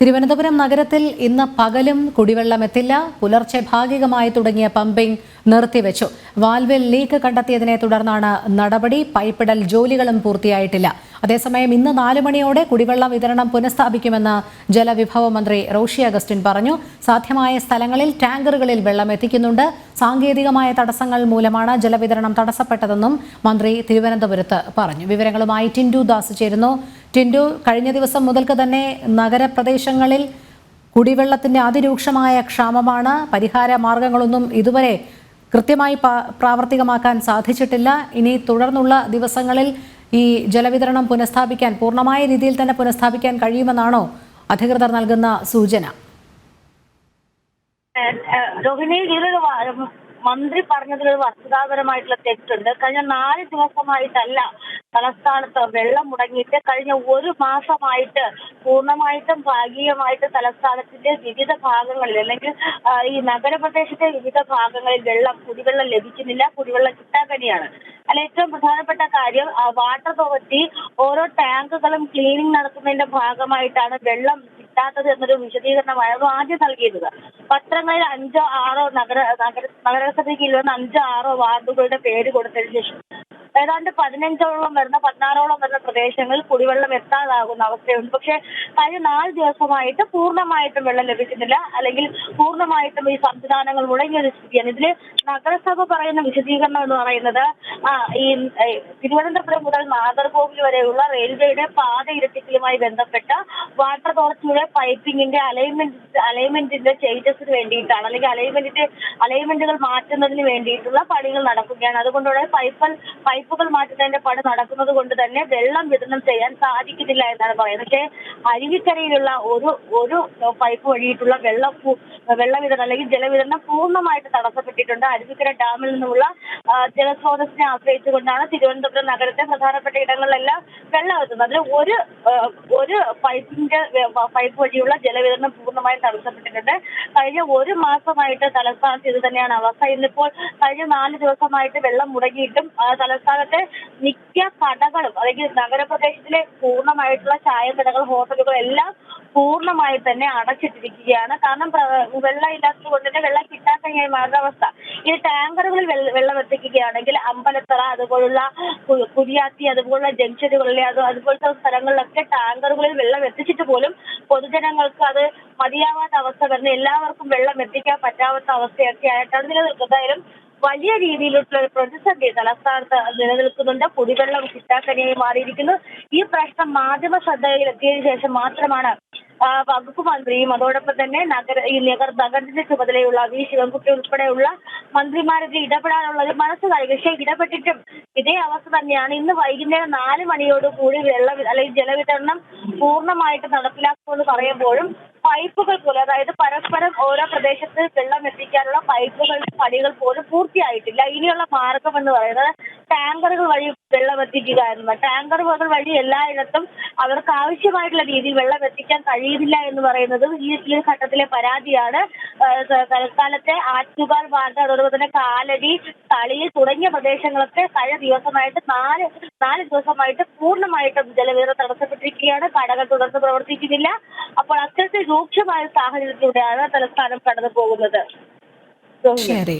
തിരുവനന്തപുരം നഗരത്തിൽ ഇന്ന് പകലും കുടിവെള്ളം എത്തില്ല. പുലർച്ചെ ഭാഗികമായി തുടങ്ങിയ പമ്പിംഗ് നിർത്തിവെച്ചു. വാൽവിൽ ലീക്ക് കണ്ടെത്തിയതിനെ തുടർന്നാണ് നടപടി. പൈപ്പിടൽ ജോലികളും പൂർത്തിയായിട്ടില്ല. അതേസമയം ഇന്ന് 4 മണിയോടെ കുടിവെള്ള വിതരണം പുനഃസ്ഥാപിക്കുമെന്ന് ജലവിഭവ മന്ത്രി റോഷി അഗസ്റ്റിൻ പറഞ്ഞു. സാധ്യമായ സ്ഥലങ്ങളിൽ ടാങ്കറുകളിൽ വെള്ളം എത്തിക്കുന്നുണ്ട്. സാങ്കേതികമായ തടസ്സങ്ങൾ മൂലമാണ് ജലവിതരണം തടസ്സപ്പെട്ടതെന്നും മന്ത്രി തിരുവനന്തപുരത്ത് പറഞ്ഞു. വിവരങ്ങളുമായി ടിൻഡു ദാസ് ചേരുന്നു. ടിൻഡു, കഴിഞ്ഞ ദിവസം മുതൽക്ക് തന്നെ നഗരപ്രദേശങ്ങളിൽ കുടിവെള്ളത്തിന്റെ അതിരൂക്ഷമായ ക്ഷാമമാണ്. പരിഹാര മാർഗങ്ങളൊന്നും ഇതുവരെ കൃത്യമായി പ്രാവർത്തികമാക്കാൻ സാധിച്ചിട്ടില്ല. ഇനി തുടർന്നുള്ള ദിവസങ്ങളിൽ ഈ ജലവിതരണം പുനഃസ്ഥാപിക്കാൻ, പൂർണ്ണമായ രീതിയിൽ തന്നെ പുനഃസ്ഥാപിക്കാൻ കഴിയുമെന്നാണോ അധികൃതർ നൽകുന്ന സൂചന? മന്ത്രി പറഞ്ഞതിലൊരു വസ്തുതാപരമായിട്ടുള്ള തെറ്റുണ്ട്. കഴിഞ്ഞ 4 ദിവസമായിട്ടല്ല തലസ്ഥാനത്ത് വെള്ളം മുടങ്ങിയിട്ട്. കഴിഞ്ഞ 1 മാസമായിട്ട് പൂർണ്ണമായിട്ടും ഭാഗികമായിട്ട് തലസ്ഥാനത്തിന്റെ വിവിധ ഭാഗങ്ങളിൽ, അല്ലെങ്കിൽ ഈ നഗരപ്രദേശത്തെ വിവിധ ഭാഗങ്ങളിൽ കുടിവെള്ളം ലഭിക്കുന്നില്ല. കുടിവെള്ളം കിട്ടാക്കനിയാണ്. അതിൽ ഏറ്റവും പ്രധാനപ്പെട്ട കാര്യം, വാട്ടർ അതോറിറ്റി ഓരോ ടാങ്കുകളും ക്ലീനിങ് നടത്തുന്നതിന്റെ ഭാഗമായിട്ടാണ് വെള്ളം കിട്ടാത്തത് എന്നൊരു വിശദീകരണമായിരുന്നു ആദ്യം നൽകിയിരുന്നത്. പത്രങ്ങളിൽ 5-6 നഗരസഭയ്ക്ക് 5-6 വാർഡുകളുടെ പേര് കൊടുത്തതിന് ശേഷം ഏതാണ്ട് 15ഓളം വരുന്ന 16ഓളം വരുന്ന പ്രദേശങ്ങളിൽ കുടിവെള്ളം എത്താതാകുന്ന അവസ്ഥയുണ്ട്. പക്ഷെ കഴിഞ്ഞ 4 ദിവസമായിട്ട് പൂർണ്ണമായിട്ടും വെള്ളം ലഭിക്കുന്നില്ല, അല്ലെങ്കിൽ പൂർണ്ണമായിട്ടും ഈ സംവിധാനങ്ങൾ മുടങ്ങിയൊരു സ്ഥിതിയാണ്. ഇതില് നഗരസഭ പറയുന്ന വിശദീകരണം എന്ന് പറയുന്നത്, ഈ തിരുവനന്തപുരം മുതൽ നാഗർകോവിൽ വരെയുള്ള റെയിൽവേയുടെ പാത ഇരട്ടിക്കലുമായി ബന്ധപ്പെട്ട വാട്ടർ അതോറിറ്റിയുടെ പൈപ്പിങ്ങിന്റെ അലൈൻമെന്റിന്റെ ചേഞ്ചസിന് വേണ്ടിയിട്ടാണ്, അല്ലെങ്കിൽ അലൈൻമെന്റുകൾ മാറ്റുന്നതിന് വേണ്ടിയിട്ടുള്ള പണികൾ നടക്കുകയാണ്. അതുകൊണ്ടുകൂടെ പൈപ്പുകൾ മാറ്റുന്നതിന്റെ പണി നടക്കുന്നത് കൊണ്ട് തന്നെ വെള്ളം വിതരണം ചെയ്യാൻ സാധിക്കുന്നില്ല എന്നാണ് പറയുന്നത്. പക്ഷേ അരുവിക്കരയിലുള്ള ഒരു പൈപ്പ് വഴിയിട്ടുള്ള വെള്ള വിതരണം, അല്ലെങ്കിൽ ജലവിതരണം പൂർണ്ണമായിട്ട് തടസ്സപ്പെട്ടിട്ടുണ്ട്. അരുവിക്കര ഡാമിൽ നിന്നുള്ള ജലസ്രോതസ്സിനെ ആശ്രയിച്ചുകൊണ്ടാണ് തിരുവനന്തപുരം നഗരത്തെ പ്രധാനപ്പെട്ട ഇടങ്ങളിലെല്ലാം വെള്ളം എത്തുന്നത്. അതിൽ ഒരു പൈപ്പ് വഴിയുള്ള ജലവിതരണം പൂർണ്ണമായും തടസ്സപ്പെട്ടിട്ടുണ്ട്. കഴിഞ്ഞ 1 മാസമായിട്ട് തലസ്ഥാനത്ത് ഇത് തന്നെയാണ് അവസ്ഥ. ഇന്നിപ്പോൾ കഴിഞ്ഞ 4 ദിവസമായിട്ട് വെള്ളം മുടങ്ങിയിട്ടും തലസ്ഥാനത്തെ മിക്ക കടകളും, അല്ലെങ്കിൽ നഗരപ്രദേശത്തിലെ പൂർണ്ണമായിട്ടുള്ള ചായക്കടകൾ, ഹോട്ടലുകൾ എല്ലാം പൂർണ്ണമായി തന്നെ അടച്ചിട്ടിരിക്കുകയാണ്. കാരണം വെള്ളം ഇല്ലാത്തത് കൊണ്ട് തന്നെ വെള്ളം കിട്ടാത്തതായി മാറുന്ന അവസ്ഥ. ഈ ടാങ്കറുകളിൽ വെള്ളം എത്തിക്കുകയാണെങ്കിൽ അമ്പലത്തറ, അതുപോലുള്ള കുരിയാത്തി, അതുപോലുള്ള ജംഗ്ഷനുകളിലെ അതുപോലത്തെ സ്ഥലങ്ങളിലൊക്കെ ടാങ്കറുകളിൽ വെള്ളം എത്തിച്ചിട്ട് പോലും പൊതുജനങ്ങൾക്ക് അത് മതിയാവാത്ത അവസ്ഥ വരുന്ന, എല്ലാവർക്കും വെള്ളം എത്തിക്കാൻ പറ്റാത്ത അവസ്ഥയൊക്കെ ആയിട്ടാണ് നിലനിൽക്കുന്നതായാലും വലിയ രീതിയിലുള്ള പ്രതിസന്ധി തലസ്ഥാനത്ത് നിലനിൽക്കുന്നുണ്ട്. കുടിവെള്ളം കിട്ടാക്കനിയായി മാറിയിരിക്കുന്നു. ഈ പ്രശ്നം മാധ്യമ ശ്രദ്ധയിൽ എത്തിയതിനു ശേഷം മാത്രമാണ് വകുപ്പ് മന്ത്രിയും അതോടൊപ്പം തന്നെ നഗരത്തിന്റെ ചുമതലയുള്ള വി ശിവൻകുട്ടി ഉൾപ്പെടെയുള്ള മന്ത്രിമാരുടെ ഇടപെടാനുള്ള ഒരു മനസ്സ് കാര്യം. പക്ഷേ ഇടപെട്ടിട്ടും ഇതേ അവസ്ഥ തന്നെയാണ്. ഇന്ന് വൈകുന്നേരം 4 മണിയോട് കൂടി അല്ലെങ്കിൽ ജലവിതരണം പൂർണ്ണമായിട്ട് നടപ്പിലാക്കുമെന്ന് പറയുമ്പോഴും പൈപ്പുകൾ പോലും, അതായത് പരസ്പരം ഓരോ പ്രദേശത്ത് വെള്ളം എത്തിക്കാനുള്ള പൈപ്പുകളുടെ പണികൾ പോലും പൂർത്തിയായിട്ടില്ല. ഇനിയുള്ള മാർഗം എന്ന് പറയുന്നത് ടാങ്കറുകൾ വഴി വെള്ളം എത്തിക്കുക എന്നതാണ്. ടാങ്കറുകൾ വഴി എല്ലായിടത്തും അവർക്ക് ആവശ്യമായിട്ടുള്ള രീതിയിൽ വെള്ളം എത്തിക്കാൻ കഴിയുന്നില്ല എന്ന് പറയുന്നത് ഈ ഘട്ടത്തിലെ പരാതിയാണ്. തൽക്കാലത്തെ ആറ്റുകാൽ വാർഡ്, അതോടൊപ്പം തന്നെ കാലടി, തളി തുടങ്ങിയ പ്രദേശങ്ങളൊക്കെ കഴിഞ്ഞ ദിവസമായിട്ട് 4 ദിവസമായിട്ട് പൂർണ്ണമായിട്ടും ജലവിതരണം തടസ്സപ്പെട്ടിരിക്കുകയാണ്. കടകൾ തുടർന്ന് പ്രവർത്തിക്കുന്നില്ല. അപ്പോൾ അത്തരത്തിൽ രൂക്ഷമായ സാഹചര്യത്തിലൂടെയാണ് തലസ്ഥാനം കടന്നു പോകുന്നത്. ശരി.